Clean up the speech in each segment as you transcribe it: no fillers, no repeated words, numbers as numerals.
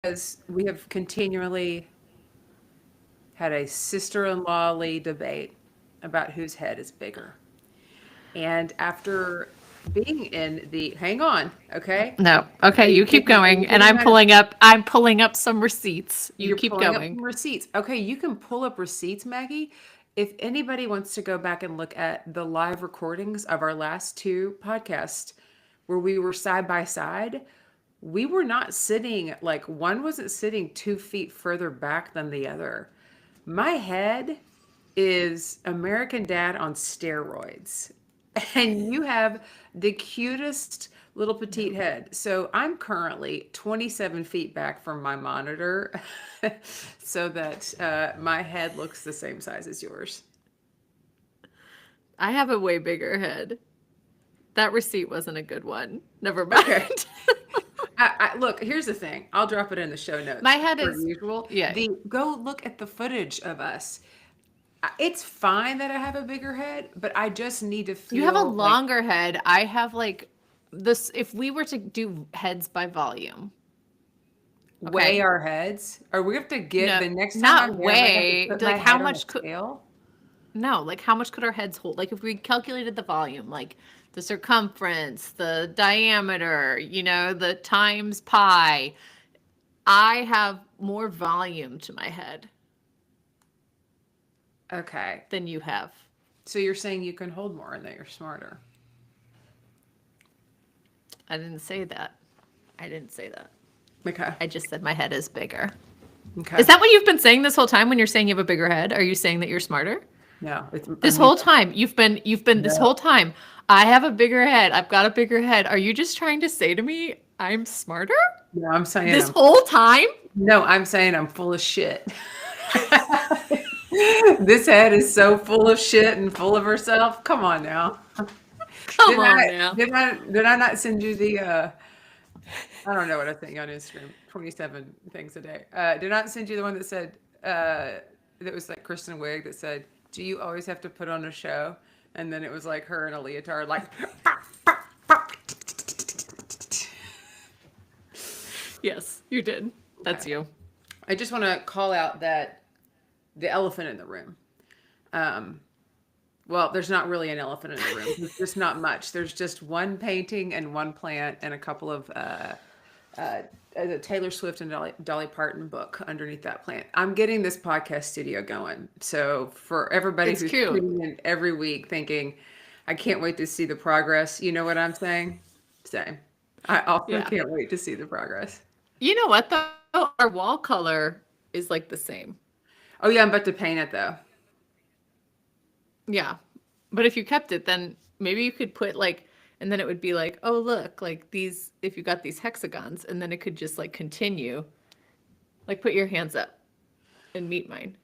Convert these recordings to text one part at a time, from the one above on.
because we have continually had a sister-in-lawly debate about whose head is bigger. And after being in the, hang on, okay? No. Okay, you keep Are you going. And getting my, I'm pulling up some receipts. You you're keep pulling up going. some receipts. Okay, you can pull up receipts, Maggie. If anybody wants to go back and look at the live recordings of our last two podcasts where we were side by side, we were not sitting, like one wasn't sitting 2 feet further back than the other. My head is American Dad on steroids. And you have the cutest little petite head. So I'm currently 27 feet back from my monitor so that my head looks the same size as yours. I have a way bigger head. That receipt wasn't a good one. Never Okay. mind. Look, here's the thing. I'll drop it in the show My notes head per is, usual. yeah. The go look at the footage of us. It's fine that I have a bigger head, but I just need to You have a feel like longer head. I have like this. If we were to do heads by volume, weigh okay? our heads. Or we have to get No, the next time not I'm there, I might have to way. put my Like how head on a much could, scale. no, like how much could our heads hold? Like if we calculated the volume, like the circumference, the diameter, the times pi, I have more volume to my head Okay. than you have. So you're saying you can hold more and that you're smarter. I didn't say that. I didn't say that. Okay. I just said my head is bigger. Okay. Is that what you've been saying this whole time when you're saying you have a bigger head? Are you saying that you're smarter? No, it's This me. whole time, you've been this No. whole time. I have a bigger head. I've got a bigger head. Are you just trying to say to me I'm smarter? No, I'm saying This whole time? I'm saying I'm full of shit. This head is so full of shit and full of herself. Come on now. Come on now. Did I not send you the I don't know what I think on Instagram. 27 things a day. Did I not send you the one that said that was like Kristen Wiig that said, "Do you always have to put on a show?" And then it was like her in a leotard, like. Yes, you did. That's Okay. you. I just want to call out that the elephant in the room. Um, well, there's not really an elephant in the room. There's just not much. There's just one painting and one plant and a couple of uh, a Taylor Swift and Dolly Parton book underneath that plant. I'm getting this podcast studio going. So for everybody It's who's cute. tuning in every week thinking, I can't wait to see the progress. You know what I'm saying? Same. I also Yeah. can't wait to see the progress. You know what though? Our wall color is like the same. Oh yeah, I'm about to paint it though. Yeah. But if you kept it, then maybe you could put like, and then it would be like, oh, look, like these, if you got these hexagons, and then it could just like continue. Like put your hands up and meet mine.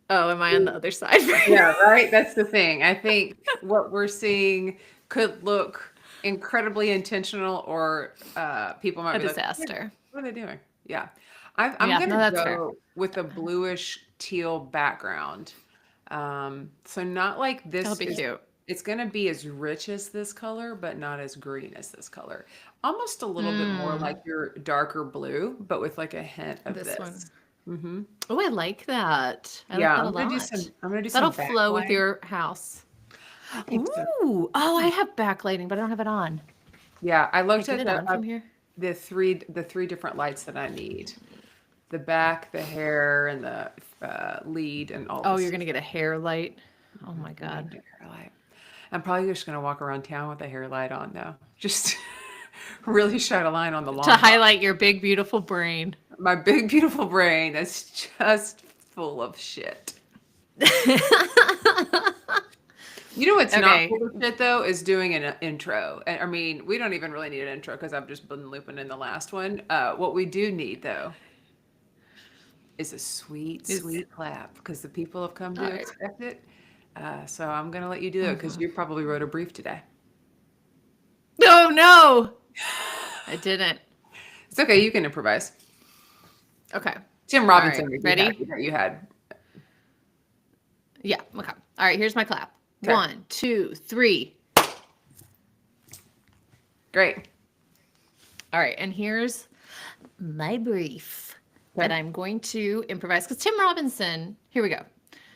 Oh, am I on the other side for you? Yeah, right. That's the thing. I think what we're seeing could look incredibly intentional, or people might A be like, disaster. what are they doing? Yeah. I'm Yeah, going no, to that's fair. go with a bluish teal background. So not like That'll this be is, cute. it's going to be as rich as this color, but not as green as this color. Almost a little bit more like Mm, your darker blue, but with like a hint of this one. this. Hmm. Oh, I like that. I like Yeah, that a lot. I'm gonna do That'll some flow with backlight. your house. I think so. Ooh. Oh, I have backlighting, but I don't have it on. Yeah, I Can I looked get at it on from here? the three different lights that I need: the back, the hair, and the lead, and all Oh, this. you're gonna get a hair light. Oh Mhm, my I need god. a hair light. I'm probably just gonna walk around town with a hair light on though. Just really shine a line on the To long box. highlight your big beautiful brain. My big beautiful brain that's just full of shit. You know what's not Okay. full of shit though is doing an intro. And I mean, we don't even really need an intro because I've just been looping in the last one. What we do need though is a sweet, Is sweet clap because the people have come all to right. expect it. So I'm gonna let you do it because Mhm. you probably wrote a brief today. Oh no, I didn't. It's okay, you can improvise. Okay. Tim All right. Robinson would be Ready? happy that you had. Yeah. Okay. All right. Here's my clap. Okay, One, two, three. great. All right, and here's my brief that Okay. I'm going to improvise because Tim Robinson. Here we go.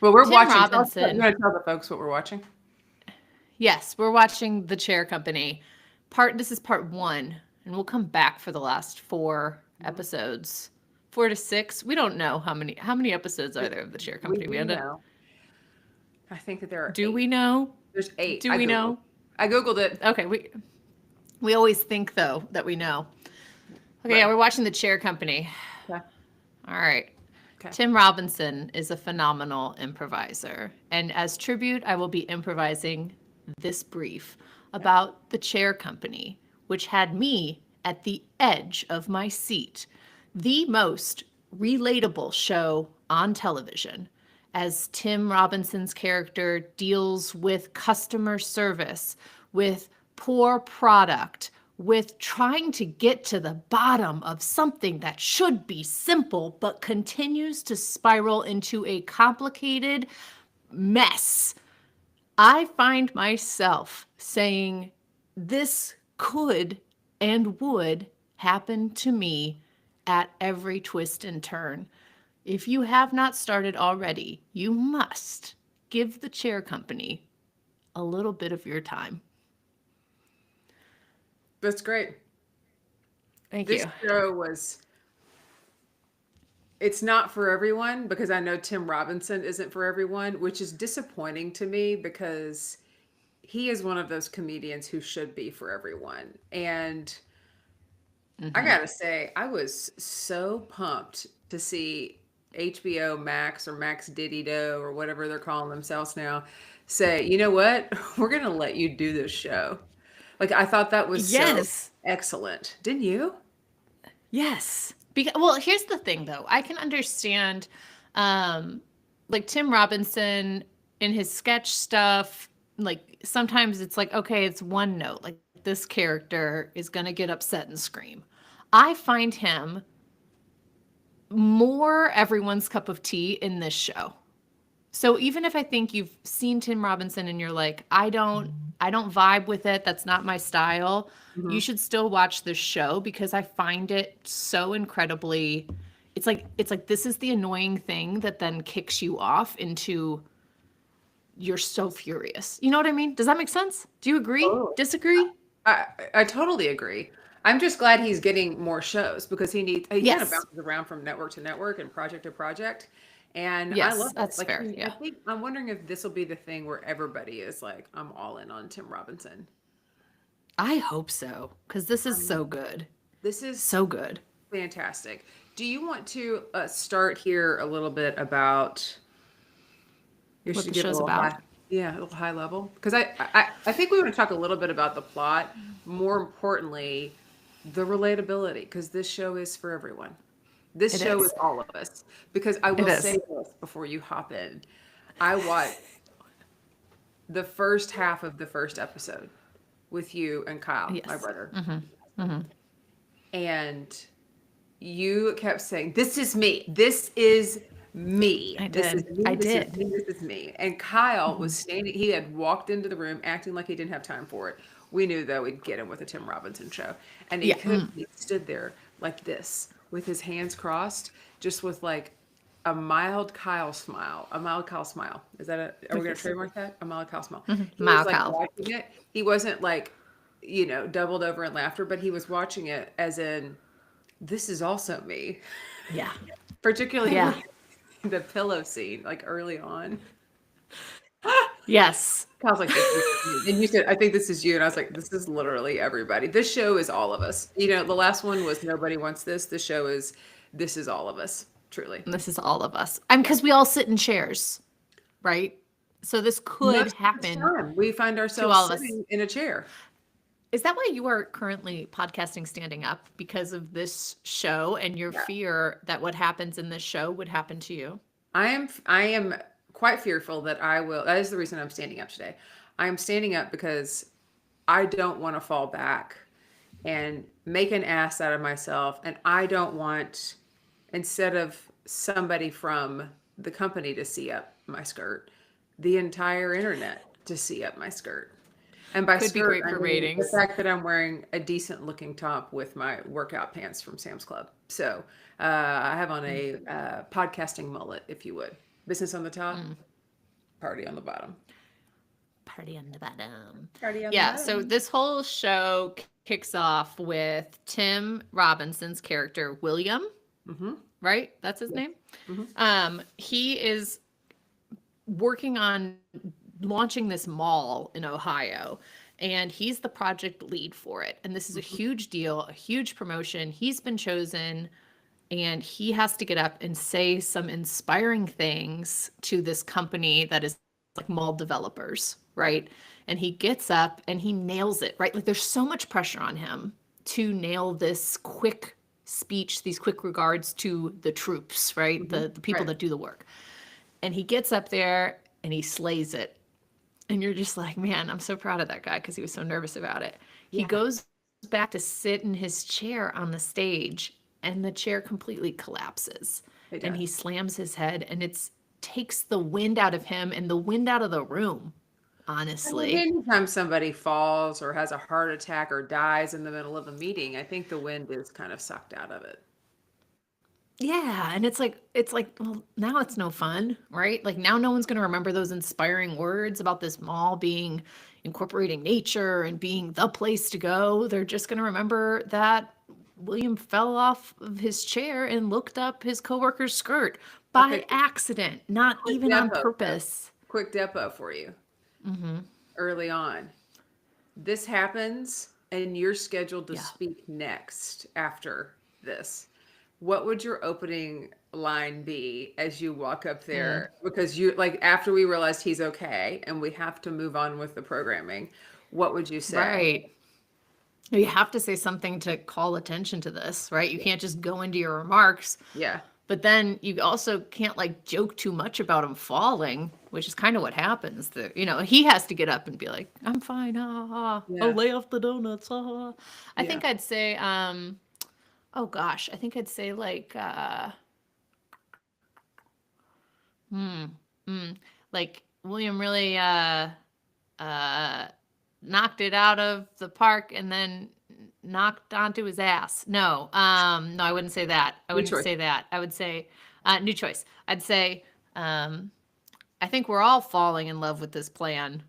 Well, we're Tim watching. You Robinson. want to tell the folks what we're watching? Yes, we're watching The Chair Company. This is part 1, and we'll come back for the last 4 episodes. 4 to 6. We don't know how many episodes are there of The Chair We Company, do Amanda? know. I think that there are Do 8. we know? There's 8. Do we know? I Googled it. Okay, we always think though that we know. Okay, Right. yeah, we're watching The Chair Company. Okay. All right. Okay. Tim Robinson is a phenomenal improviser, and as tribute, I will be improvising this brief about The Chair Company, which had me at the edge of my seat. The most relatable show on television, as Tim Robinson's character deals with customer service, with poor product, with trying to get to the bottom of something that should be simple but continues to spiral into a complicated mess. I find myself saying, this could and would happen to me at every twist and turn. If you have not started already, you must give The Chair Company a little bit of your time. That's great. Thank This you. show it's not for everyone because I know Tim Robinson isn't for everyone, which is disappointing to me because he is one of those comedians who should be for everyone. And I gotta say, I was so pumped to see HBO Max or Max Didido or whatever they're calling themselves now say, you know what? We're gonna let you do this show. Like I thought that was so Yes. excellent. Didn't you? Yes. Well, here's the thing though. I can understand like Tim Robinson in his sketch stuff, like sometimes it's like, okay, it's one note. Like this character is going to get upset and scream. I find him more everyone's cup of tea in this show. So even if I think you've seen Tim Robinson and you're like, I don't vibe with it, that's not my style, you should still watch this show because I find it so incredibly it's like this is the annoying thing that then kicks you off into you're so furious. You know what I mean? Does that make sense? Do you agree? Totally. Disagree? I totally agree. I'm just glad he's getting more shows because he kind of Yes. bounces around from network to network and project to project. And I Yes, love it. that's Like fair. I Yeah. think I'm wondering if this will be the thing where everybody is like, I'm all in on Tim Robinson. I hope so because this is so good. This is So good. fantastic. Do you want to start here a little bit about you What should the give a show's little about. high, yeah, a little high level because I think we want to talk a little bit about the plot. More importantly, the relatability because this show is for everyone. This It show is. is all of us. Because I It will is. say this before you hop in. I watched the first half of the first episode with you and Kyle, my Yes. brother. Mm-hmm. And you kept saying, "This is me. This is me. I This is did. me. I This did. is me. This is me." And Kyle was standing, he had walked into the room acting like he didn't have time for it. We knew though we'd get him with a Tim Robinson show. And he Yeah. could he stood there like this with his hands crossed, just with like a mild Kyle smile. A mild Kyle smile. Is that are we gonna trademark that? A mild Kyle smile. He was Mild like Kyle. watching it. He wasn't like, doubled over in laughter, but he was watching it as in, this is also me. Yeah. Particularly Yeah. with the pillow scene, like early on. Yes. I was like, this is me. And you said, I think this is you. And I was like, this is literally everybody. This show is all of us. The last one was Nobody Wants This. The show is, this is all of us, truly. This is all of us. Because we all sit in chairs, right? So this could Most of the happen. time, we find all ourselves of us. sitting in a chair. Is that why you are currently podcasting standing up because of this show and your fear that what happens in this show would happen to you? I am quite fearful that I will. That is the reason I'm standing up today. I am standing up because I don't want to fall back and make an ass out of myself. And I don't want, instead of somebody from the company to see up my skirt, the entire internet to see up my skirt. And by Could be skirt, great I for mean the ratings. fact that I'm wearing a decent looking top with my workout pants from Sam's Club. So I have on a podcasting mullet, if you would. Business on the top, Mm. party on the bottom. Party on the bottom. Party on the Yeah, so bottom. this whole show kicks off with Tim Robinson's character, William, Mm-hmm. right? That's his Yes. name. Mm-hmm. He is working on launching this mall in Ohio, and he's the project lead for it. And this is a Mm-hmm. huge deal, a huge promotion. He's been chosen, and he has to get up and say some inspiring things to this company that is like mall developers, right? And he gets up and he nails it, right? Like there's so much pressure on him to nail this quick speech, these quick regards to the troops, right? Mm-hmm. The people Right. that do the work. And he gets up there and he slays it. And you're just like, man, I'm so proud of that guy because he was so nervous about it. He Yeah. goes back to sit in his chair on the stage, and the chair completely collapses. It And he does. slams his head, and it takes the wind out of him and the wind out of the room, I mean, honestly. anytime somebody falls or has a heart attack or dies in the middle of a meeting, I think the wind is kind of sucked out of it. Yeah, and it's like, well, now it's no fun, right? Like now no one's going to remember those inspiring words about this mall being incorporating nature and being the place to go. They're just going to remember that William fell off of his chair and looked up his coworker's skirt by Okay, accident, not quick even on depot. purpose. Quick depot for you Mm-hmm. early on. This happens and you're scheduled to Yeah. speak next after this. What would your opening line be as you walk up Mm. there? Because you like after we realized he's okay and we have to move on with the programming, what would you say? Right. You have to say something to call attention to this, right? You can't just go into your remarks. Yeah. But then you also can't like joke too much about him falling, which is kind of what happens. He has to get up and be like, "I'm fine, ha ha. ha. Oh, Yeah. lay off the donuts, ha ha." I Yeah. think I'd say, oh gosh, I think I'd say like, hmm, like William really knocked it out of the park and then knocked onto his ass. No, no, I wouldn't say that. I New wouldn't choice. say that. I would say, new choice. I'd say, I think we're all falling in love with this plan.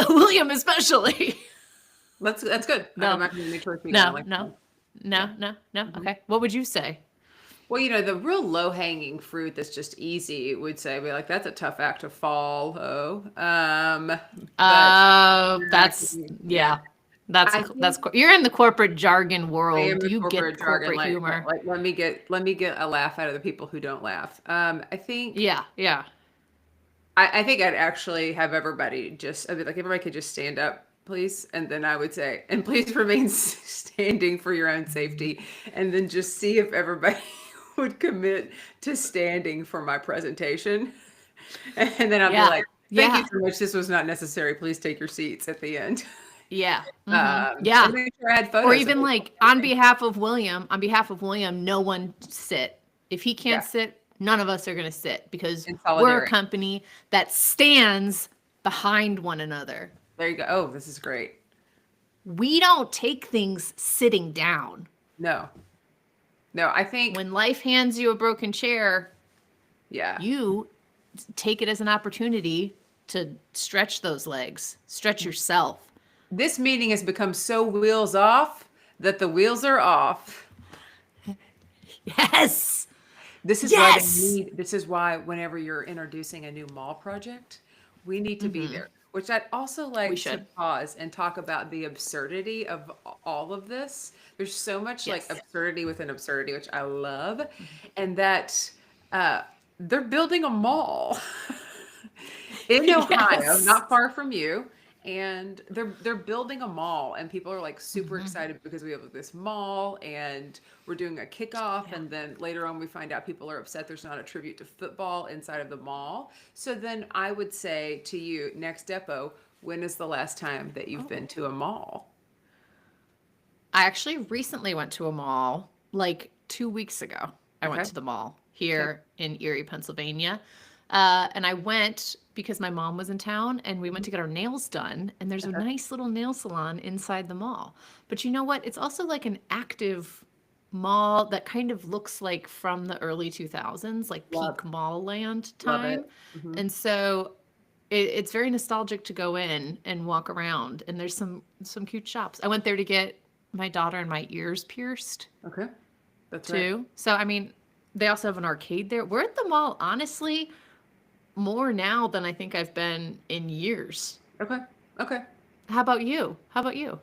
William especially. That's good. I No, don't mind the new choice being I no, like no, that. no, Yeah. no, no. Mhm. Okay. What would you say? Well, the real low hanging fruit that's just easy would say, be like, that's a tough act to follow. But That's, yeah, yeah. That's I that's think you're in the corporate jargon I am world. the You corporate get jargon. corporate humor. Let me get a laugh out of the people who don't laugh. I think Yeah, yeah. I think I'd actually have everybody I'd be like, everybody could just stand up, please. And then I would say, and please remain standing for your own safety. And then just see if everybody would commit to standing for my presentation. And then I'll be Yeah. like, thank you Yeah. so much. This was not necessary. Please take your seats at the end. Yeah. And Yeah. make sure I had Or photos of even it. like on behalf of William, no one sit. If he Yeah, can't sit, none of us are going to sit because in we're a solidarity. company that stands behind one another. There you go. Oh, this is great. We don't take things sitting down. No, I think, When life hands you a broken chair, yeah. you take it as an opportunity to stretch those legs, stretch yourself. This meeting has become so wheels off that the wheels are off. Yes. This is Yes. this is why whenever you're introducing a new mall project, we need to be there. Which I'd also We like to should. pause and talk about the absurdity of all of this. There's so much like Yes. absurdity within absurdity, which I love. And that they're building a mall in Ohio, Yes. not far from you. And they're building a mall, and people are like super excited because we have this mall, and we're doing a kickoff, Yeah. and then later on we find out people are upset there's not a tribute to football inside of the mall. So then I would say to you, next depot, when is the last time that you've been to a mall? I actually recently went to a mall like 2 weeks ago. I went Okay. to the mall Okay. here in Erie, Pennsylvania. And I went because my mom was in town and we went to get our nails done, and there's a Okay. nice little nail salon inside the mall. But you know what? It's also like an active mall that kind of looks like from the early 2000s, like Love, peak mall land love time. it. Hmm. And so it's very nostalgic to go in and walk around, and there's some cute shops. I went there to get my daughter and my ears pierced Okay. That's right. too. So I mean, they also have an arcade there. We're at the mall, honestly, more now than I think I've been in years. Okay. Okay. How about you? How about you?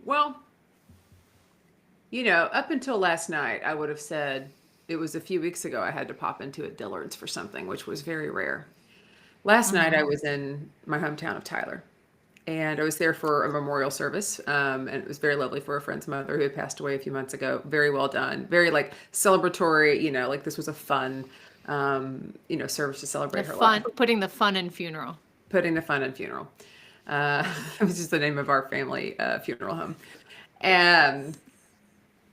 Well, up until last night, I would have said it was a few weeks ago I had to pop into a Dillard's for something, which was very rare. Last night, I Mm-hmm. was in my hometown of Tyler, and I was there for a memorial service. And it was very lovely for a friend's mother who had passed away a few months ago. Very well done. Very like celebratory, like this was a fun, service to The celebrate her life. fun, putting the fun in funeral. Putting the fun in funeral. Which is the name of our family funeral home. And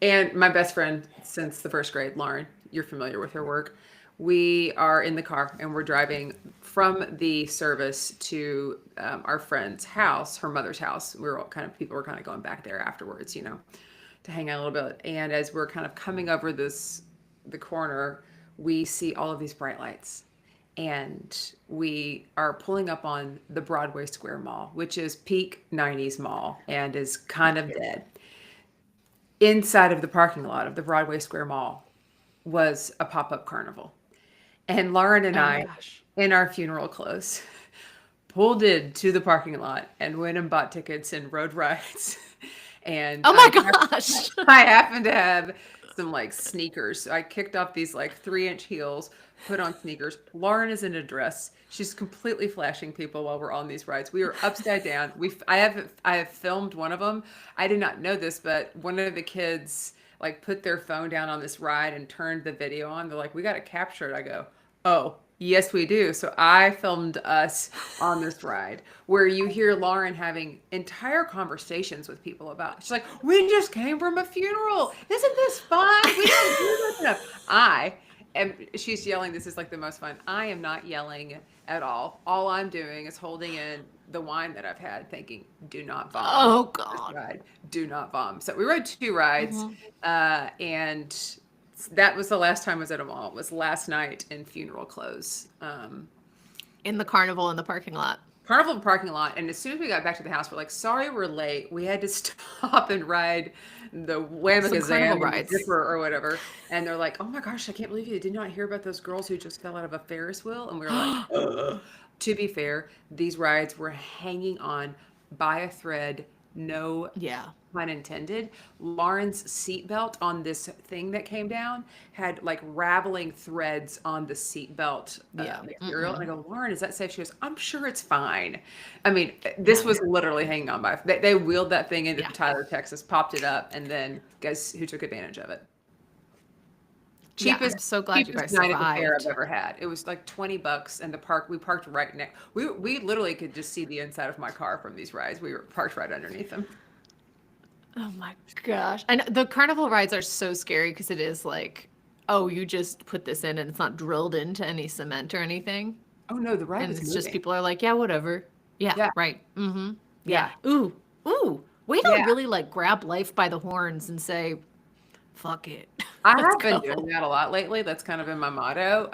and my best friend since the first grade, Lauren, you're familiar with her work. We are in the car and we're driving from the service to our friend's house, her mother's house. We were all people were kind of going back there afterwards, to hang out a little bit. And as we're kind of coming over the corner, we see all of these bright lights. And we are pulling up on the Broadway Square Mall, which is peak 90s mall and is kind of dead. Inside of the parking lot of the Broadway Square Mall was a pop-up carnival. And Lauren and Oh my I, gosh. in our funeral clothes, pulled into the parking lot and went and bought tickets and rode rides. And Oh my gosh. I happened to have some like sneakers. So I kicked off these like 3-inch heels, put on sneakers. Lauren is in a dress. She's completely flashing people while we're on these rides. We were upside down. I have filmed one of them. I did not know this, but one of the kids like put their phone down on this ride and turned the video on. They're like, "We got to capture it." I go, "Oh, yes, we do." So I filmed us on this ride where you hear Lauren having entire conversations with people about. She's like, "We just came from a funeral. Isn't this fun? We don't do this enough." And she's yelling. This is like the most fun. I am not yelling at all. All I'm doing is holding in the wine that I've had, thinking, "Do not vom Oh this God. ride. Do not vom." So we rode 2 rides, Mhm. and that was the last time I was at a mall. It was last night in funeral clothes. In the carnival in the parking lot. Carnival parking lot. And as soon as we got back to the house, we're like, "Sorry, we're late. We had to stop and ride the Some carnival Whamagazan or the rides. Zipper or whatever." And they're like, "Oh my gosh, I can't believe you did not hear about those girls who just fell out of a Ferris wheel." And we were like, "Ugh." To be fair, these rides were hanging on by a thread, no Yeah. pun intended. Lauren's seatbelt on this thing that came down had like raveling threads on the seatbelt Yeah. material. And I Mm-mm. go, "Lauren, is that safe?" She goes, "I'm sure it's fine." I mean, this Yeah. was literally hanging on by. They wheeled that thing into Yeah. Tyler, Texas, popped it up, and then guess who took advantage of it? Yeah. I'm Cheapest so glad you cheapest guys night at the fair I've survived. ever had. It was like $20, and we parked right next. We literally could just see the inside of my car from these rides. We were parked right underneath them. Oh my gosh. And the carnival rides are so scary because it is like, oh, you just put this in and it's not drilled into any cement or anything. Oh no, the ride And was it's just moving. people are like, yeah, whatever. Yeah, Yeah, right. Mm-hmm. yeah, Yeah. Ooh. Ooh. Way to yeah. really like grab life by the horns and say, fuck it. I Let's have been doing go. that a lot lately. That's kind of been my motto.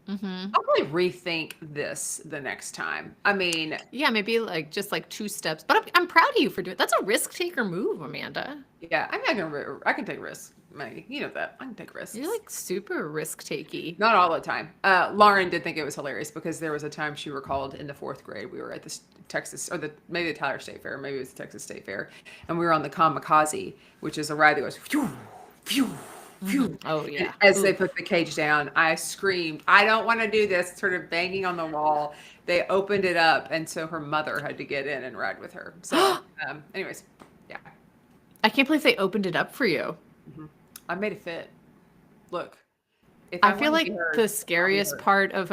Mm-hmm. I'll probably rethink this the next time. I mean, Yeah, maybe like just like 2 steps. But I'm proud of you for doing it. That's a risk taker move, Amanda. yeah, I'm not I can take risks, Maggie. You know that. I can take You're risks. like super risk takey. Not all the time. Lauren did think it was hilarious because there was a time she recalled in the 4th grade we were at this Texas or maybe the Tyler State Fair, maybe it was the Texas State Fair, and we were on the Kamikaze, which is a ride that goes phew, phew, Mm-hmm. phew. Oh And yeah. as they Ooh. put the cage down, I screamed, "I don't want to do this!" Sort of banging on the wall. They opened it up, and so her mother had to get in and ride with her. So, anyways, yeah, I can't believe they opened it up for you. hmm I made it fit. Look, if I I feel want to be like heard, the I'll be scariest heard. part of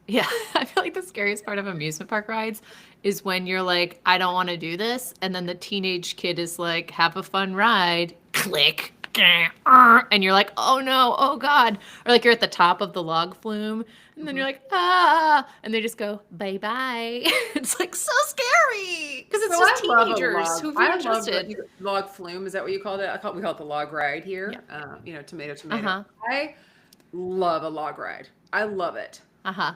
yeah, I feel like the scariest part of amusement park rides is when you're like, I don't want to do this, and then the teenage kid is like, have a fun ride, click. and you're like, oh no, oh God. Or like you're at the top of the log flume and then you're like, ah, and they just go, bye bye. It's like so scary because it's So just I love a teenagers log. who I are love interested. the log flume. Is that what you called it? We call it the log ride Yeah. here. Tomato, Uh tomato. huh. I love a log ride. I love it. Uh huh.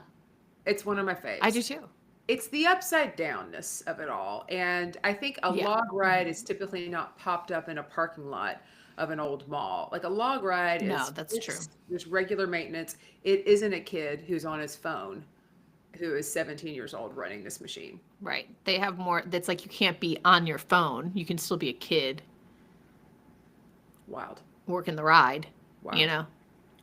It's one of my I do faves. too. It's the upside downness of it all. And I think a Yeah. log ride Hmm. is typically not popped up in a parking lot of an old mall. Like a log ride No, is that's true. fixed, there's regular maintenance. It isn't a kid who's on his phone who is 17 years old running this machine. Right. They have more, that's like you can't be on your phone. You can still be a kid Wild. working the ride, you Wild. know?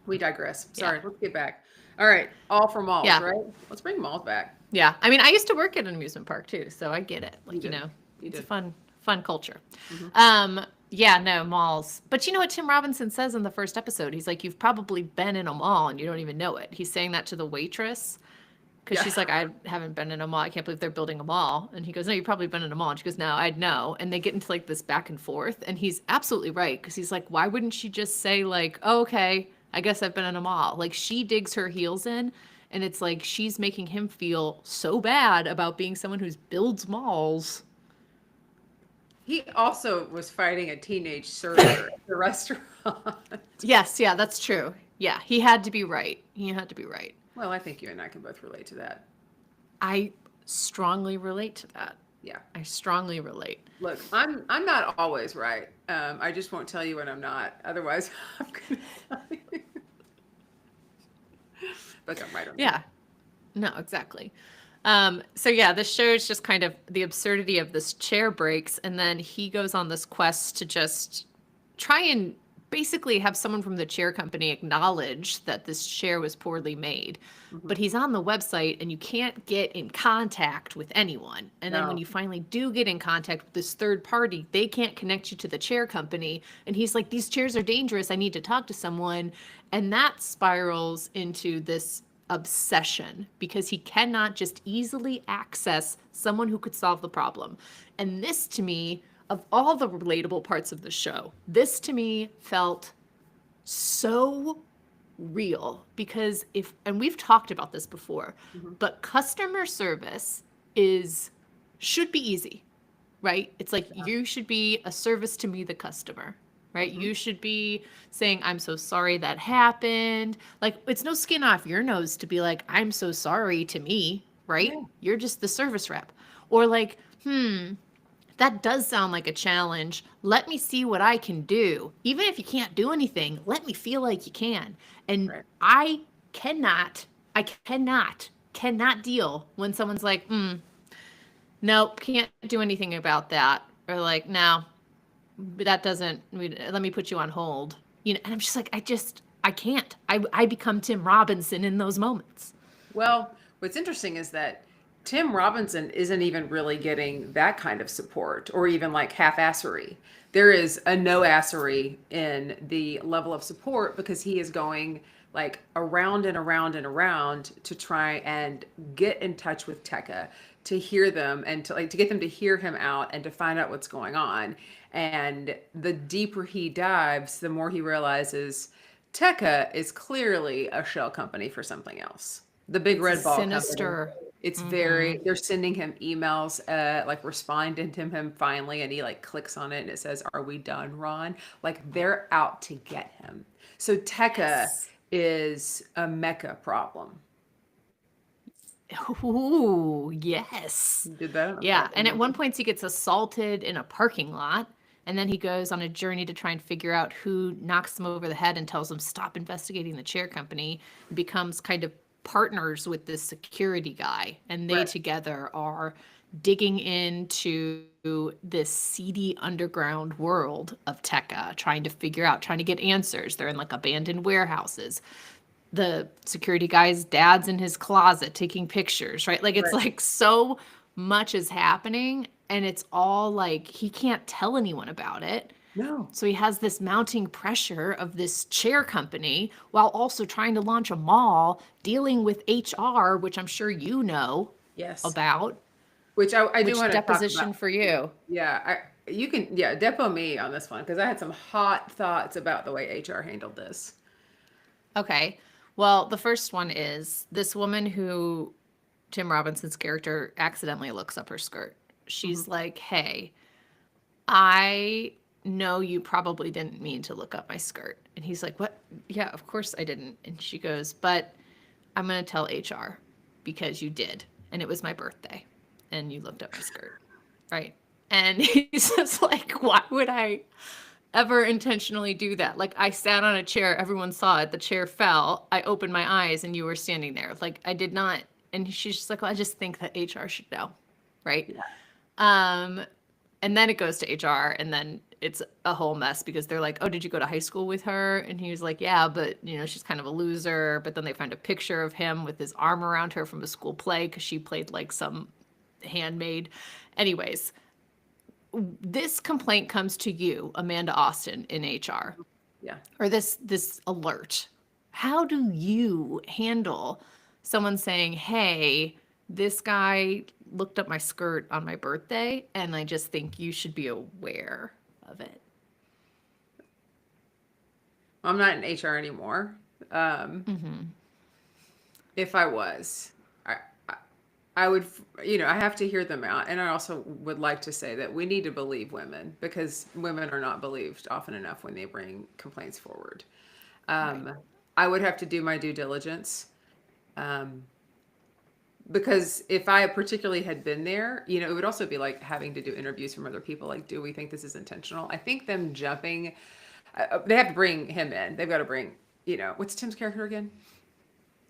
We digress. Yeah. Sorry, let's get back. All right, all for malls, Yeah. right? Let's bring malls back. Yeah. I mean, I used to work at an amusement park too, so I get it. You Like, did. You it's a did. fun culture. Mhm. Yeah, no, malls. But you know what Tim Robinson says in the first episode? He's like, you've probably been in a mall and you don't even know it. He's saying that to the waitress because Yeah. she's like, I haven't been in a mall. I can't believe they're building a mall. And he goes, no, you've probably been in a mall. And she goes, no, I'd know. And they get into like this back and forth. And he's absolutely right because he's like, why wouldn't she just say like, oh, okay, I guess I've been in a mall. Like she digs her heels in. And it's like she's making him feel so bad about being someone who builds malls. He also was fighting a teenage server at the restaurant. Yes, yeah, that's true. Yeah, he had to be right. He had to be right. Well, I think you and I can both relate to that. I strongly relate to that. Yeah. I strongly relate. Look, I'm not always right. I just won't tell you when I'm not. Otherwise, I'm gonna tell you. But I'm right on that. Yeah. No, exactly. So yeah, this shows just kind of the absurdity of this chair breaks, and then he goes on this quest to just try and basically have someone from the chair company acknowledge that this chair was poorly made. Mhm. But he's on the website and you can't get in contact with anyone. And then when No. you finally do get in contact with this third party, they can't connect you to the chair company. And he's like, these chairs are dangerous. I need to talk to someone. And that spirals into this obsession because he cannot just easily access someone who could solve the problem. And this to me, of all the relatable parts of the show, this to me felt so real because and we've talked about this before, Mhm. but customer service should be easy, right? It's like Yeah. you should be a service to me, the customer, right? Mhm. You should be saying, I'm so sorry that happened. Like, it's no skin off your nose to be like, I'm so sorry to me, right? Yeah. You're just the service rep. Or like, that does sound like a challenge. Let me see what I can do. Even if you can't do anything, let me feel like you can. And Right. I cannot deal when someone's like, nope, can't do anything about that. Or like, no, that doesn't, let me put you on hold. And I'm just like, I can't. I become Tim Robinson in those moments. Well, what's interesting is that Tim Robinson isn't even really getting that kind of support or even like half-assery. There is a no-assery in the level of support because he is going like around and around and around to try and get in touch with Tekka to hear them and to get them to hear him out and to find out what's going on. And the deeper he dives, the more he realizes Tekka is clearly a shell company for something else. The big red ball company. Sinister. It's Mhm. they're sending him emails, like responding to him finally, and he like clicks on it and it says, "Are we done, Ron?" Like they're out to get him. So Tekka Yes. is a mecha problem. Ooh, yes. You did that? Yeah. Okay. And at one point, he gets assaulted in a parking lot. And then he goes on a journey to try and figure out who knocks him over the head and tells him, stop investigating the chair company. And becomes kind of partners with this security guy. And they Right. together are digging into this seedy underground world of Tekka, trying to get answers. They're in like abandoned warehouses. The security guy's dad's in his closet taking pictures, right? Like it's Right. like so much is happening and it's all like he can't tell anyone about it. No. So he has this mounting pressure of this chair company while also trying to launch a mall, dealing with HR, which I'm sure you know Yes. about, Which I do which want to talk deposition about. for you. Yeah, you can, yeah, depot me on this one because I had some hot thoughts about the way HR handled this. Okay. Well, the first one is this woman who Tim Robinson's character accidentally looks up her skirt. Mhm. She's like, "Hey, I know you probably didn't mean to look up my skirt." And he's like, "What? Yeah, of course I didn't." And she goes, "But I'm going to tell HR because you did. And it was my birthday. And you looked up my skirt." Right. And he's just like, "Why would I ever intentionally do that? Like, I sat on a chair, everyone saw it, the chair fell, I opened my eyes, and you were standing there. Like, I did not." And she's just like, "Well, I just think that HR should know." Right. Yeah. Um, and then it goes to HR, and then it's a whole mess because they're like, "Oh, did you go to high school with her?" And he was like, "Yeah, but she's kind of a loser." But then they find a picture of him with his arm around her from a school play because she played like some handmaid. Anyways, this complaint comes to you, Amanda Austin, in HR, Yeah. or this alert. How do you handle someone saying, "Hey, this guy looked up my skirt on my birthday, and I just think you should be aware of it"? I'm not in HR anymore. Mm-hmm. If I was, I, I I would, I have to hear them out. And I also would like to say that we need to believe women because women are not believed often enough when they bring complaints forward. Right. Um, I would have to do my due diligence. Um, because if I particularly had been there, it would also be like having to do interviews from other people. Like, do we think this is intentional? I think them jumping, they have to bring him in. They've got to bring, what's Tim's character again?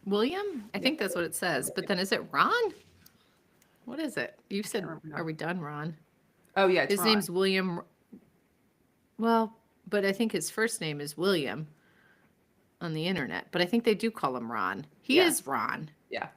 William? I Yeah, think that's what it says. But then is it Ron? What is it? You I can't said, remember "Are now. we done, Ron?" Oh yeah, it's His Ron. name's William. Well, but I think his first name is William on the internet. But I think they do call him Ron. He Yeah, is Ron. yeah.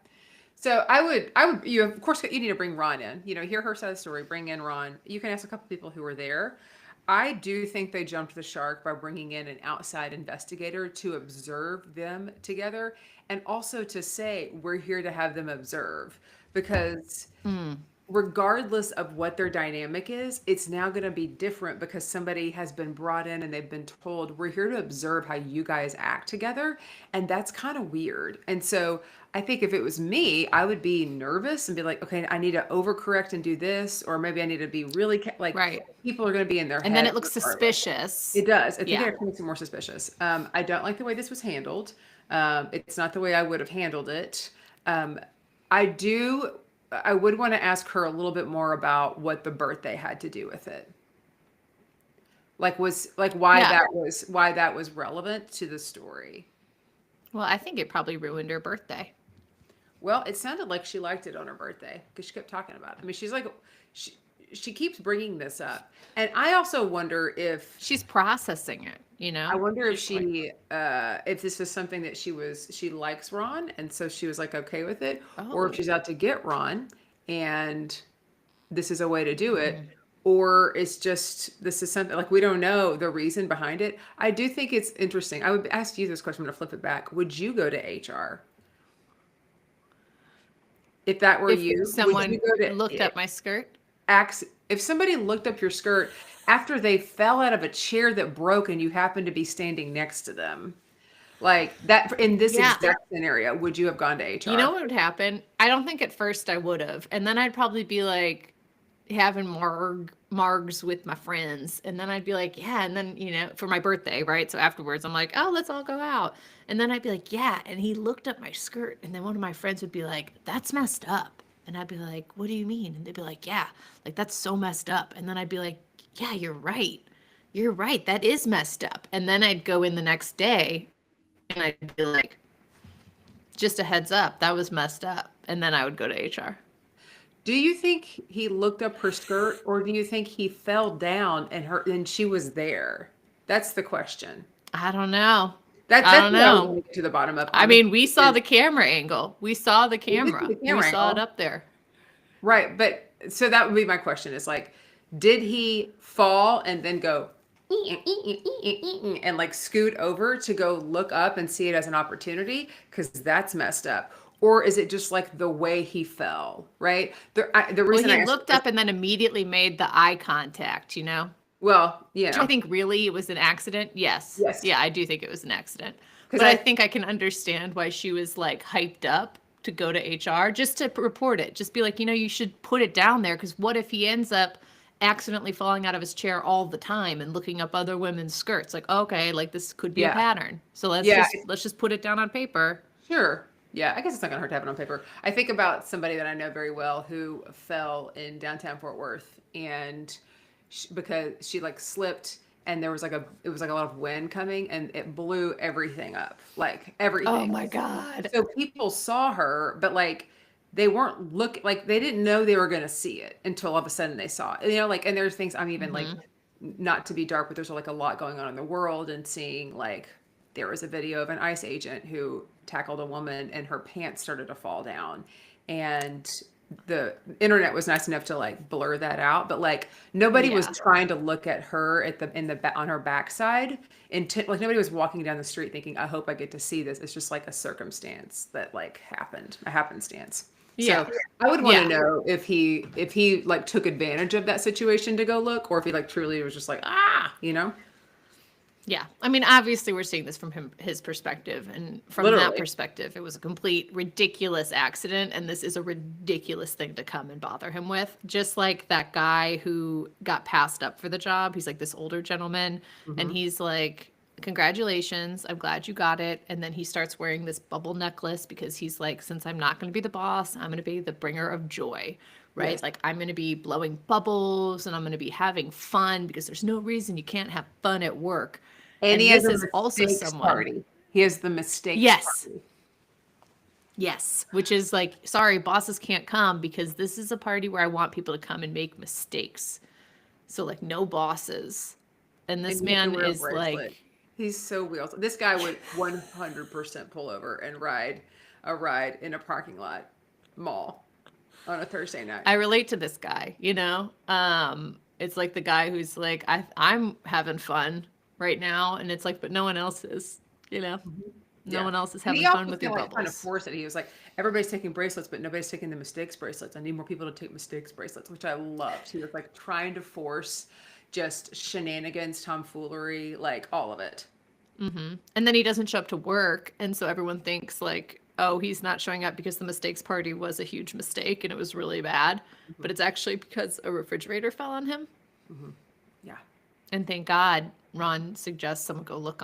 So I would, of course, you need to bring Ron in. Hear her side of the story. Bring in Ron. You can ask a couple people who were there. I do think they jumped the shark by bringing in an outside investigator to observe them together, and also to say we're here to have them observe because Mm, regardless of what their dynamic is, it's now going to be different because somebody has been brought in and they've been told, we're here to observe how you guys act together. And that's kind of weird. And so I think if it was me, I would be nervous and be like, okay, I need to overcorrect and do this, or maybe I need to be really like right. people are going to be in their And then head it looks regardless. suspicious. It does. I think Yeah. it makes it more suspicious. I don't like the way this was handled. It's not the way I would have handled it. Um, I do. I would want to ask her a little bit more about what the birthday had to do with it. Like Yeah. why that was relevant to the story. Well, I think it probably ruined her birthday. Well, it sounded like she liked it on her birthday because she kept talking about it. I mean, she she keeps bringing this up, and I also wonder if She's processing it, I wonder if She's like, if this was something that she likes Ron, and so she was like okay with it, or if "Oh, she's out to get Ron, and this is a way to do it, mm, or it's just this is something like we don't know the reason behind it. I do think it's interesting. I would ask you this question. I'm gonna flip it back. Would you go to HR if that were if you? Would you someone go to looked up my skirt." ax if somebody looked up your skirt after they fell out of a chair that broke and you happened to be standing next to them? Like that in this Yeah. exact scenario, would you have gone to You know HR? what would happen? I don't think at first I would have. And then I'd probably be like having margs with my friends. And then I'd be like, yeah. And then, for my birthday, right? So afterwards, I'm like, "Oh, let's all go out." And then I'd be like, "Yeah." And he looked up my skirt. And then one of my friends would be like, "That's messed up." And I'd be like, "What do you mean?" And they'd be like, "Yeah, like that's so messed up." And then I'd be like, "Yeah, you're right. You're right. That is messed up." And then I'd go in the next day and I'd be like, "Just a heads up, that was messed up." And then I would go to HR. Do you think he looked up her skirt, or do you think he fell down and she was there? That's the question. I don't know. That I that's don't what I know. want to get to the bottom of, I mean, we honestly, saw the camera angle. We saw the we did see camera. the We camera saw it angle. up there. Right, but so that would be my question is like, did he fall and then go and like scoot over to go look up and see it as an opportunity? Because that's messed up. or is it just like the way he fell, right? The Well, reason he I asked the looked up and then immediately made the eye contact, you know? well, Which I think really it was an accident. Yes. yes, Yeah, I do think it was an accident. because But I think I can understand why she was like hyped up to go to HR just to report it. Just be like, you should put it down there because what if he ends up accidentally falling out of his chair all the time and looking up other women's skirts? Like, okay, like this could be a yeah, pattern. So yeah, let's just put it down on paper. sure. Yeah, I guess it's not gonna hurt to have it on paper. I think about somebody that I know very well who fell in downtown Fort Worth, and because she like slipped, and there was like it was like a lot of wind coming, and it blew everything up, like Oh everything. my God. So people saw her, but like they weren't like they didn't know they were gonna see it until all of a sudden they saw it. Like, and there's things I'm even like Hmm. not to be dark, but there's like a lot going on in the world, and seeing like there was a video of an ICE agent who tackled a woman and her pants started to fall down. And the internet was nice enough to like blur that out, but like nobody was Yeah. trying to look at her at the in the on her backside. Like nobody was walking down the street thinking, I hope I get to see this. It's just like a circumstance that like happened, a happenstance. Yeah. So I would want to Yeah. know if he like took advantage of that situation to go look, or if he like truly was just like, Yeah. I mean, obviously we're seeing this from his perspective. And from that literally. perspective, it was a complete ridiculous accident. And this is a ridiculous thing to come and bother him with. Just like that guy who got passed up for the job. He's like this older gentleman. And Hmm. he's like, congratulations. I'm glad you got it. And then he starts wearing this bubble necklace because he's like, since I'm not going to be the boss, I'm going to be the bringer of joy. Yes. Right? Like I'm going to be blowing bubbles and I'm going to be having fun because there's no reason you can't have fun at work. And he And has this a is also mistakes someone, party. He has the mistakes yes, party. yes, which is like, sorry, bosses can't come because this is a party where I want people to come and make mistakes. So, like, no bosses. And this And you have to man wear a is bracelet. like, He's so wheels. This guy would 100% pull over and ride a ride in a parking lot mall on a Thursday night. I relate to this guy, you know? It's like the guy who's like, I'm having fun right now. And it's like, but no one else is, you know? Mhm. No Yeah. one else is And he having fun also with felt your like trying to bubbles. force it. He was like, everybody's taking bracelets, but nobody's taking the mistakes bracelets. I need more people to take mistakes bracelets, which I loved. He was like trying to force just shenanigans, tomfoolery, like all of it. And then he doesn't show up to work. And so everyone thinks, like, oh, he's not showing up because the mistakes party was a huge mistake and it was really bad. Hmm. But it's actually because a refrigerator fell on him. Hmm. Yeah. And thank God Ron suggests someone go look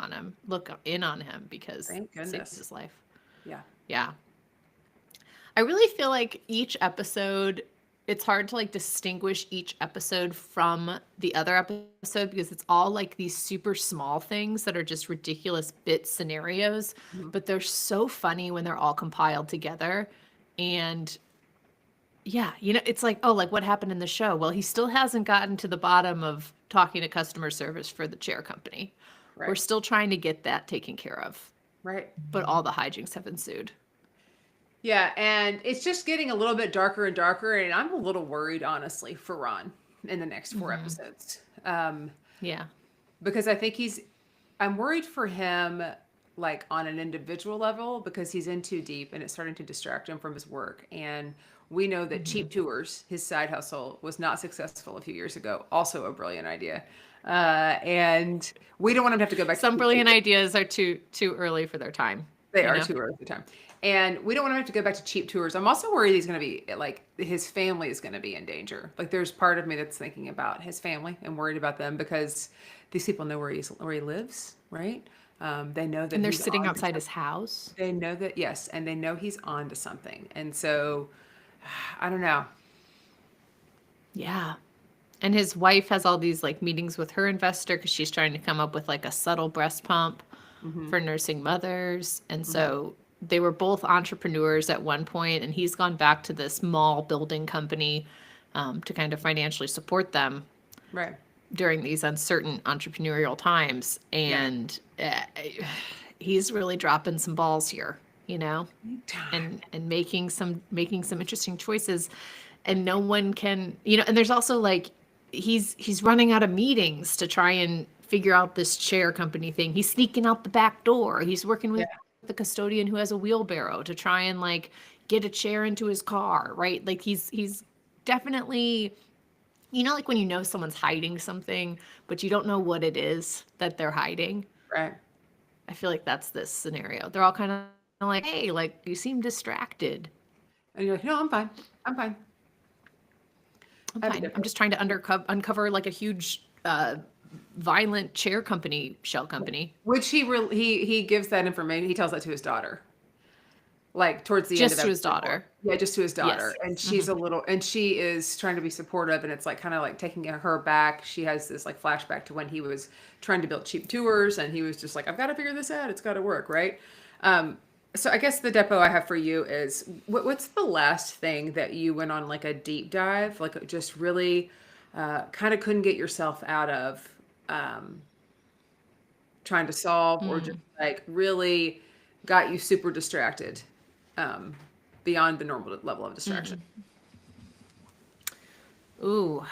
in on him because Thank it saves goodness. his life. Yeah. Yeah. I really feel like each episode, it's hard to like distinguish each episode from the other episode because it's all like these super small things that are just ridiculous bit scenarios, Mhm. but they're so funny when they're all compiled together. And yeah, it's like, oh, like what happened in the show? Well, he still hasn't gotten to the bottom of talking to customer service for the chair company. We're Right. still trying to get that taken care of, Right. but all the hijinks have ensued. Yeah, and it's just getting a little bit darker and darker, and I'm a little worried, honestly, for Ron in the next four Hmm. episodes. Yeah. Because I think I'm worried for him, like on an individual level, because he's in too deep and it's starting to distract him from his work. And we know that Hmm. Cheap Tours, his side hustle, was not successful a few years ago. Also a brilliant idea. And we don't want him to have to go back to Some Cheap brilliant Tours. ideas are too early for their time, They you are know? too early for time. And we don't want him to have to go back to Cheap Tours. I'm also worried he's going to be like his family is going to be in danger. Like there's part of me that's thinking about his family and worried about them because these people know where he lives, right? They know that And they're he's sitting on to outside something. his house. They know that, yes, and they know he's on to something. And so I don't know. Yeah. And his wife has all these like meetings with her investor because she's trying to come up with like a subtle breast pump Hmm. for nursing mothers. And Hmm. so they were both entrepreneurs at one point, and he's gone back to this mall building company to kind of financially support them Right. during these uncertain entrepreneurial times. Yeah. And he's really dropping some balls here, you know, Big time. and making some interesting choices. And no one can, and there's also like he's running out of meetings to try and figure out this chair company thing. He's sneaking out the back door. He's working Yeah. with the custodian who has a wheelbarrow to try and like get a chair into his car, right? Like he's definitely, like when you know someone's hiding something, but you don't know what it is that they're hiding. Right. I feel like that's this scenario. They're all kind of like, hey, like you seem distracted. And you're like, no, I'm fine. I'm fine. I'm I have a fine. I'm different- just trying to uncover like a huge violent chair company, shell company. Which he gives that information. He tells that to his daughter. Like towards the end of Just to his episode 4. daughter. Yeah, just to his daughter. Yes. And she's she is trying to be supportive, and it's like kind of like taking her back. She has this like flashback to when he was trying to build cheap tours, and he was just like, I've got to figure this out. It's got to work, right? So I guess the depot I have for you is what's the last thing that you went on like a deep dive, like just really kind of couldn't get yourself out of trying to solve, or just like really got you super distracted beyond the normal level of distraction? Ooh,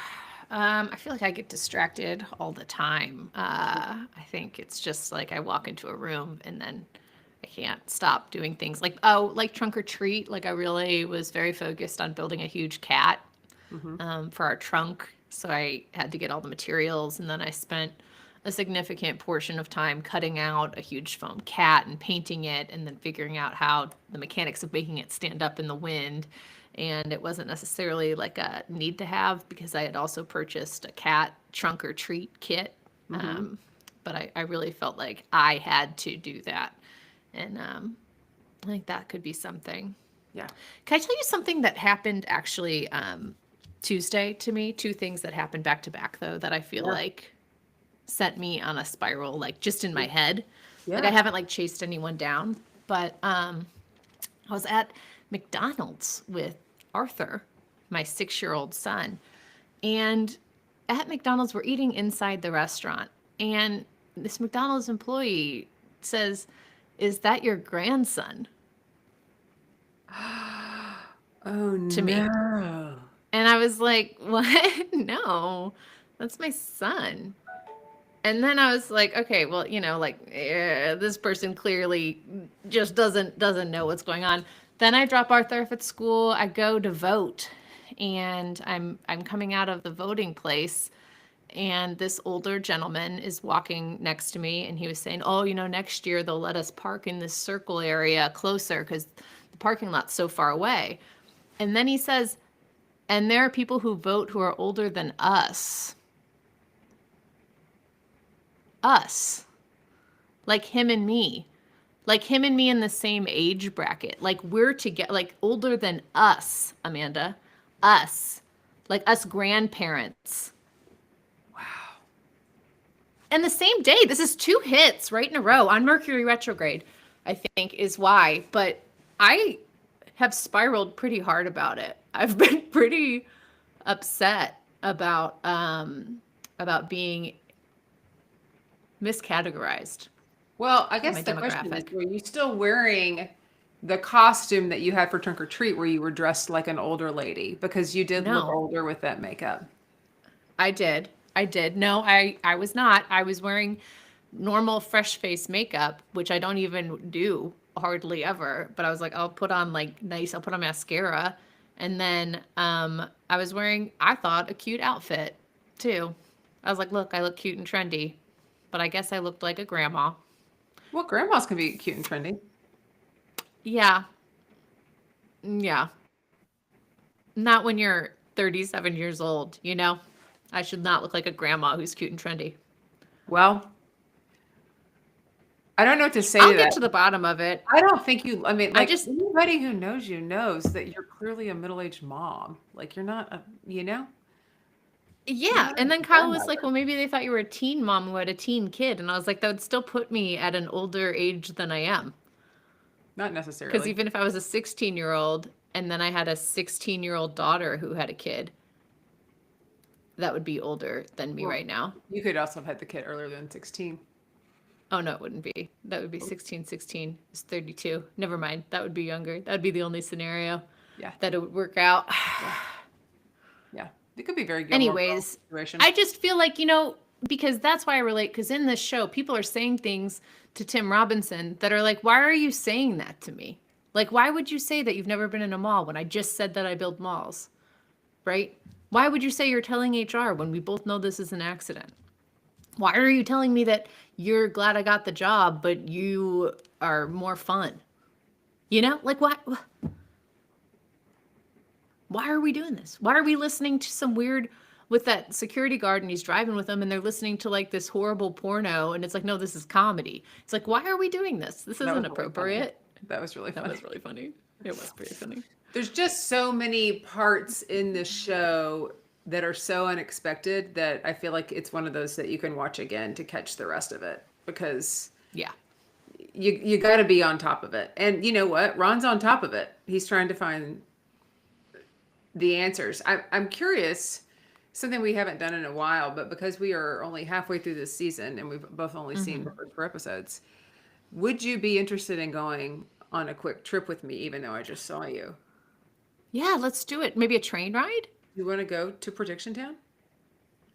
I feel like I get distracted all the time. I think it's just like I walk into a room and then I can't stop doing things like, like trunk or treat. Like I really was very focused on building a huge cat for our trunk. So I had to get all the materials, and then I spent a significant portion of time cutting out a huge foam cat and painting it, and then figuring out how the mechanics of making it stand up in the wind. And it wasn't necessarily like a need to have, because I had also purchased a cat trunk or treat kit. But I really felt like I had to do that. And I think that could be something. Yeah. Can I tell you something that happened actually Tuesday to me? 2 things that happened back to back, though, that I feel like sent me on a spiral, like just in my head. Like I haven't like chased anyone down, but I was at McDonald's with Arthur, my 6-year-old son. And at McDonald's, we're eating inside the restaurant. And this McDonald's employee says, "Is that your grandson?" Oh, To me. no. And I was like, "What? No, that's my son." And then I was like, okay, well, like this person clearly just doesn't know what's going on. Then I drop Arthur off at school. I go to vote, and I'm coming out of the voting place, and this older gentleman is walking next to me, and he was saying, "Oh, next year they'll let us park in this circle area closer because the parking lot's so far away." And then he says, "And there are people who vote who are older than us." Us. Like him and me. Like him and me in the same age bracket. Like we're together, like older than us, Amanda. Us. Like us grandparents. Wow. And the same day, this is 2 hits right in a row on Mercury retrograde, I think is why. But I have spiraled pretty hard about it. I've been pretty upset about being miscategorized. Well, I guess My the question is, demographic. were you still wearing the costume that you had for trunk or treat, where you were dressed like an older lady? Because you did look No. older with that makeup. I did. No, I was not. I was wearing normal fresh face makeup, which I don't even do hardly ever. But I was like, I'll put on mascara. And then I was wearing, I thought, a cute outfit too. I was like, look, I look cute and trendy. But I guess I looked like a grandma. Well, grandmas can be cute and trendy. Yeah. Yeah. Not when you're 37 years old, I should not look like a grandma who's cute and trendy. Well, I don't know what to say I'll to get that. to the bottom of it. I don't think I mean, like, just- anybody who knows you knows that you're clearly a middle-aged mom. Like, you're not Yeah. And then Kyle was like, well, maybe they thought you were a teen mom who had a teen kid. And I was like, that would still put me at an older age than I am. Not necessarily. Because even if I was a 16-year-old and then I had a 16-year-old daughter who had a kid, that would be older than me right now. You could also have had the kid earlier than 16. Oh, no, it wouldn't be. That would be 16 is 32. Never mind. That would be younger. That would be the only scenario that it would work out. Yeah. It could be very good. Anyways, situation. I just feel like, because that's why I relate. Because in this show, people are saying things to Tim Robinson that are like, why are you saying that to me? Like, why would you say that you've never been in a mall when I just said that I build malls? Right? Why would you say you're telling HR when we both know this is an accident? Why are you telling me that you're glad I got the job, but you are more fun? You know, like what? Why are we doing this? Why are we listening to some weird with that security guard and he's driving with them and they're listening to like this horrible porno and it's like, no, this is comedy. It's like, why are we doing this? This That isn't was really funny. appropriate. That was really That funny. was really funny. It was pretty funny. There's just so many parts in the show that are so unexpected that I feel like it's one of those that you can watch again to catch the rest of it because Yeah. you got to be on top of it. And you know what? Ron's on top of it. He's trying to find the answers. I'm curious, something we haven't done in a while, but because we are only halfway through this season and we've both only seen four episodes, would you be interested in going on a quick trip with me, even though I just saw you? Yeah, let's do it. Maybe a train ride? You want to go to Prediction Town?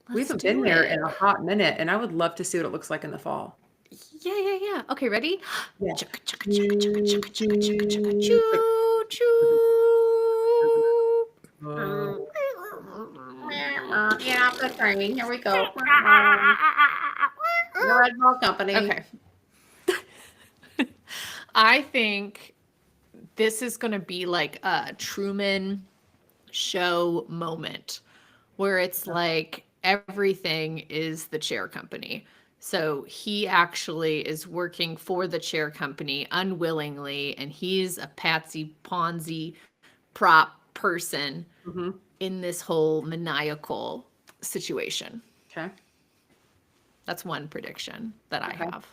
We Let's haven't do been there it. in a hot minute, and I would love to see what it looks like in the fall. Yeah. Okay, ready? Yeah. Chugga, chugga, chugga, chugga, chugga, chugga, chugga, chugga, choo, choo. Get off the train. Here we go. The Red Bull Company. Okay. I think this is going to be like a Truman Show moment where it's like everything is the chair company. So he actually is working for the chair company unwillingly, and he's a Patsy Ponzi prop person Mm-hmm. in this whole maniacal situation. Okay. That's one prediction that I Okay. have.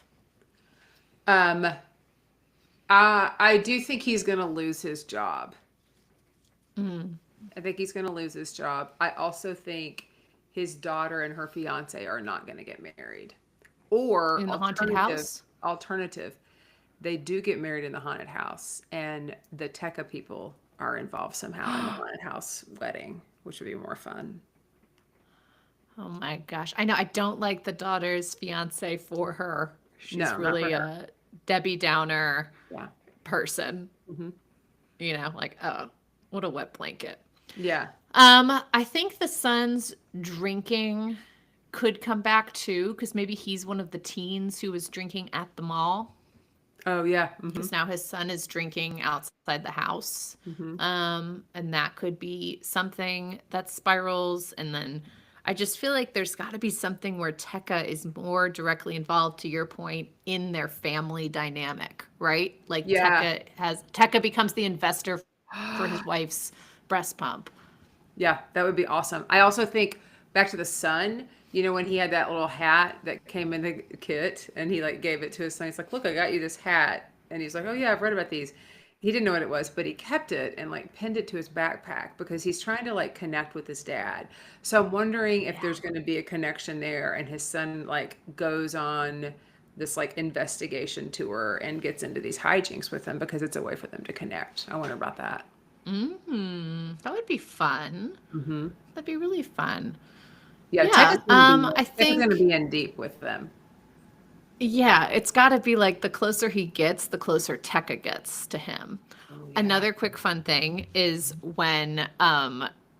I do think he's going to lose his job. I think he's going to lose his job. I also think his daughter and her fiance are not going to get married. Or In the haunted house? alternative, they do get married in the haunted house, and the Tekka people are involved somehow in the haunted house wedding, which would be more fun. Oh my gosh. I know. I don't like the daughter's fiance for her. She's No, not really for a Debbie Downer Yeah. person. hmm You know, like, oh, what a wet blanket. Yeah. I think the son's drinking could come back too, because maybe he's one of the teens who was drinking at the mall. Oh, yeah. Because now his son is drinking outside the house. hmm And that could be something that spirals. And then I just feel like there's got to be something where Tekka is more directly involved, to your point, in their family dynamic, right? Like Yeah. Tekka becomes the investor for his wife's breast pump. Yeah, that would be awesome. I also think back to the son, when he had that little hat that came in the kit and he like gave it to his son. He's like, "Look, I got you this hat." And he's like, "Oh yeah, I've read about these." He didn't know what it was, but he kept it and like pinned it to his backpack because he's trying to like connect with his dad. So I'm wondering if Yeah. there's going to be a connection there and his son like goes on this like investigation tour and gets into these hijinks with them because it's a way for them to connect. I wonder about that. That would be fun. hmm That'd be really fun. Yeah, Yeah. I Tech is going to think, be in deep with them. yeah, it's got to be like the closer he gets, the closer Tekka gets to him. Oh, yeah. Another quick fun thing is when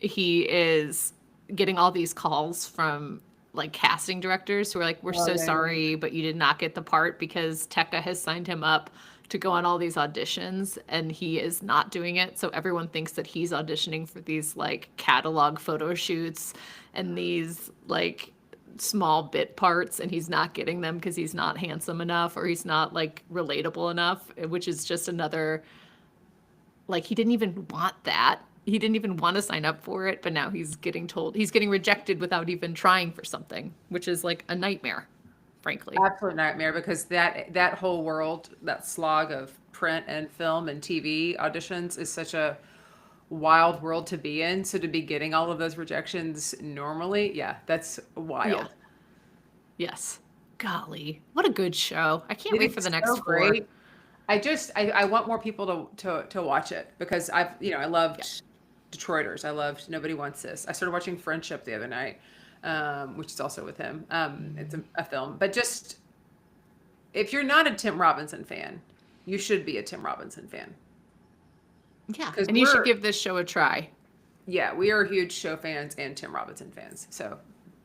he is getting all these calls from like casting directors who are like, "We're Oh, so yeah. sorry, but you did not get the part because Tekka has signed him up to go on all these auditions and he is not doing it." So everyone thinks that he's auditioning for these like catalog photo shoots and these like small bit parts, and he's not getting them because he's not handsome enough or he's not like relatable enough, which is just another, like, he didn't even want that. He didn't even want to sign up for it, but now he's getting told he's getting rejected without even trying for something, which is like a nightmare, frankly. Absolute nightmare because that whole world, that slog of print and film and TV auditions is such a wild world to be in. So to be getting all of those rejections normally, yeah, that's Yeah. wild. Yes. Golly, what a good show. I can't It wait for is the next so 4. great. I want more people to watch it because I Yeah. loved Detroiters. I loved Nobody Wants This. I started watching Friendship the other night. which is also with him. It's a film, but just if you're not a Tim Robinson fan, you should be a Tim Robinson fan. Yeah, 'Cause and you should we're- give this show a try. Yeah, we are huge show fans and Tim Robinson fans. So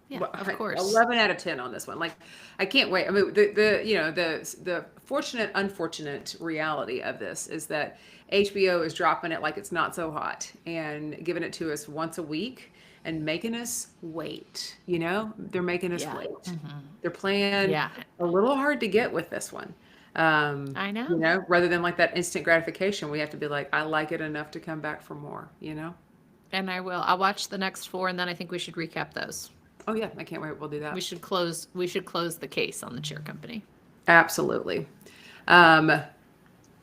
Yeah, of course. 11 out of 10 on this one. Like, I can't wait. I mean, the fortunate, unfortunate reality of this is that HBO is dropping it like it's not so hot and giving it to us once a week and making us wait. They're making us Yeah. wait. Mhm. They're playing Yeah, a little hard to get with this one. I know. Rather than like that instant gratification, we have to be like, I like it enough to come back for more, And I will. I'll watch the next 4, and then I think we should recap those. Oh yeah, I can't wait. We'll do that. We should close the case on the Cheer Company. Absolutely.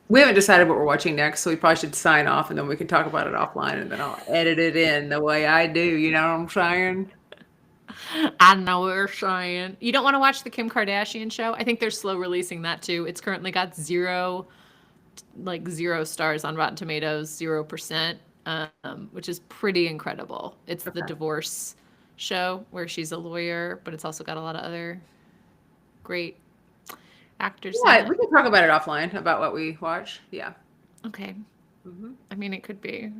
We haven't decided what we're watching next, so we probably should sign off and then we can talk about it offline and then I'll edit it in the way I do. You know what I'm saying? I know what you're saying. You don't want to watch the Kim Kardashian show? I think they're slow releasing that too. It's currently got 0 stars on Rotten Tomatoes, 0%, which is pretty incredible. It's the Okay. divorce show where she's a lawyer, but it's also got a lot of other great actors Yeah, in we it. can talk about it offline about what we watch. Yeah. Okay. hmm I mean, it could be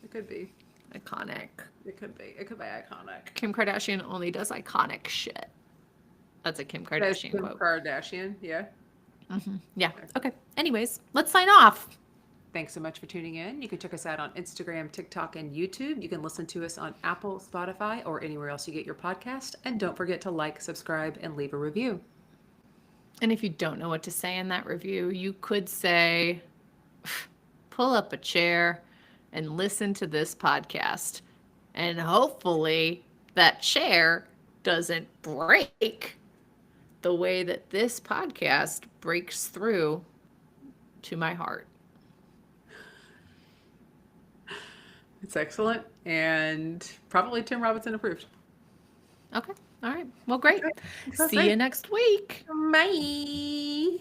It could be. iconic. It could be. It could be iconic. Kim Kardashian only does iconic shit. That's a Kim That's Kardashian Kim quote. Kardashian. Yeah. Yeah. Okay. Anyways, let's sign off. Thanks so much for tuning in. You can check us out on Instagram, TikTok, and YouTube. You can listen to us on Apple, Spotify, or anywhere else you get your podcast. And don't forget to like, subscribe, and leave a review. And if you don't know what to say in that review, you could say, pull up a chair and listen to this podcast. And hopefully that chair doesn't break the way that this podcast breaks through to my heart. It's excellent and probably Tim Robinson approved. Okay. All right. Well, great. Okay. Sounds See great. you next week. Bye.